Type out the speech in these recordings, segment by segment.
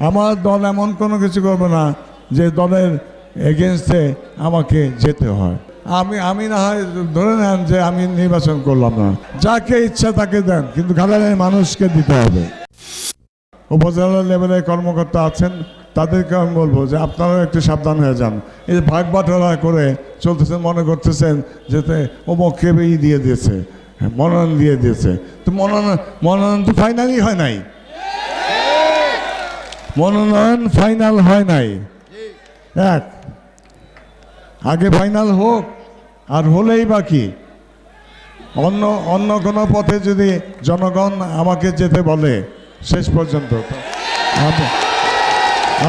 আমার দল এমন কোনো কিছু করবে না যে দলের এগেনস্টে আমাকে যেতে হয়। আমি না হয় ধরে নেন যে আমি নির্বাচন করলাম না, যাকে ইচ্ছা তাকে দেন, কিন্তু ঘাটালের মানুষকে দিতে হবে। উপজেলা লেভেলের কর্মকর্তা আছেন, তাদেরকে আমি বলবো যে আপনারাও একটু সাবধান হয়ে যান। এই ভাগ বাটোয়ারা করে চলতেছেন, মনে করতেছেন যে অমুককে দিয়ে দিয়েছে, মনোনয়ন দিয়ে দিয়েছে। তো মনোনয়ন তো ফাইনালই হয় নাই, মনোনয়ন ফাইনাল হয় নাই। এক আগে ফাইনাল হোক, আর হলেই বাকি অন্য কোনো পথে যদি জনগণ আমাকে যেতে বলে শেষ পর্যন্ত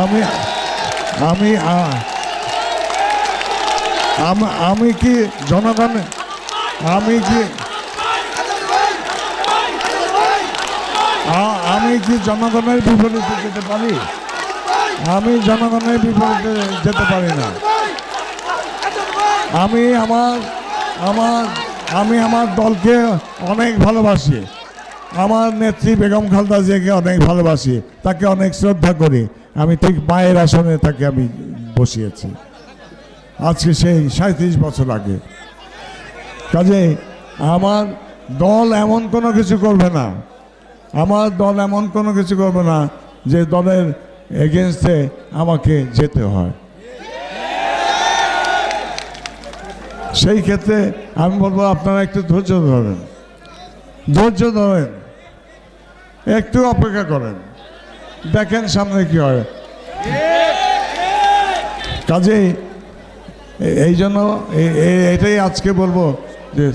আমি আমি আমি কি জনগণ আমি কি জনগণের বিপরীতে যেতে পারি? আমি জনগণের বিপরীতে যেতে পারি না। আমি আমার দলকে অনেক ভালোবাসি, আমার নেত্রী বেগম খালেদা জিয়াকে অনেক ভালোবাসি, তাকে অনেক শ্রদ্ধা করি। আমি ঠিক মায়ের আসনে তাকে আমি বসিয়েছি আজকে সেই 37 বছর আগে। কাজে আমার দল এমন কোনো কিছু করবে না, আমার দল এমন কোনো কিছু করবে না যে দলের এগেনস্টে আমাকে যেতে হয়। সেই ক্ষেত্রে আমি বলবো আপনারা একটু ধৈর্য ধরেন, একটু অপেক্ষা করেন, দেখেন সামনে কি হয়। কাজেই এই জন্য এটাই আজকে বলবো যে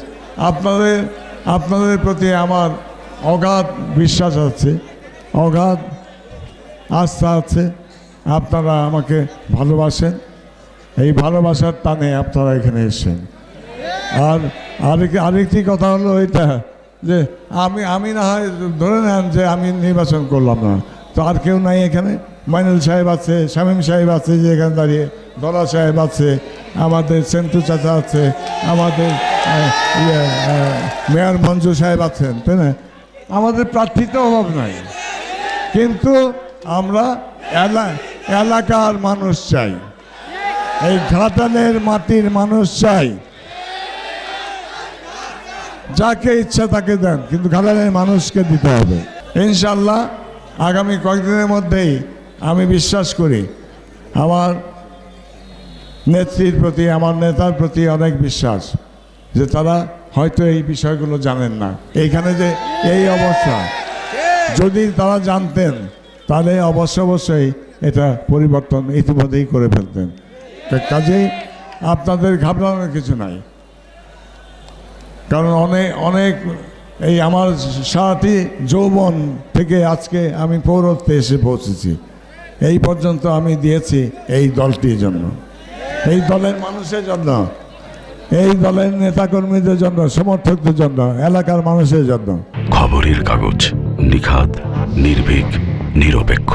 আপনাদের প্রতি আমার অগাধ বিশ্বাস আছে, অগাধ আস্থা আছে। আপনারা আমাকে ভালোবাসেন, এই ভালোবাসার টানে আপনারা এখানে এসেছেন। আর আরেকটি কথা হলো এটা যে আমি না হয় ধরে নেন যে আমি নির্বাচন করলাম না, তো আর কেউ নাই এখানে। মাইনুল সাহেব আছে, শামীম সাহেব আছে যে এখানে দাঁড়িয়ে, দলা সাহেব আছে, আমাদের সেন্টু চাচা আছে, আমাদের মেয়র মঞ্জু সাহেব আছেন, তাই না? আমাদের প্রার্থীর তো অভাব নাই, কিন্তু আমরা এলাকার মানুষ চাই, এই ঘাটালের মাটির মানুষ চাই। যাকে ইচ্ছা তাকে দেন, কিন্তু ঘাটালের মানুষকে দিতে হবে। ইনশাল্লাহ আগামী কয়েকদিনের মধ্যেই আমি বিশ্বাস করি, আমার নেত্রীর প্রতি, আমার নেতার প্রতি অনেক বিশ্বাস যে তারা হয়তো এই বিষয়গুলো জানেন না। এইখানে যে এই অবস্থা, যদি তারা জানতেন তাহলে অবশ্যই এটা পরিবর্তন ইতিমধ্যেই করে ফেলতেন। কাজেই আপনাদের ঘাবড়ানোর কিছু নাই, কারণ অনেক এই আমার সারাটি যৌবন থেকে আজকে আমি পৌরত্বে এসে পৌঁছেছি। এই পর্যন্ত আমি দিয়েছি এই দলটির জন্য, এই দলের মানুষের জন্য, এই দলের নেতাকর্মীদের জন্য, সমর্থকদের জন্য, এলাকার মানুষের জন্য। খবরের কাগজ, নিখাদ, নির্ভীক, নিরপেক্ষ।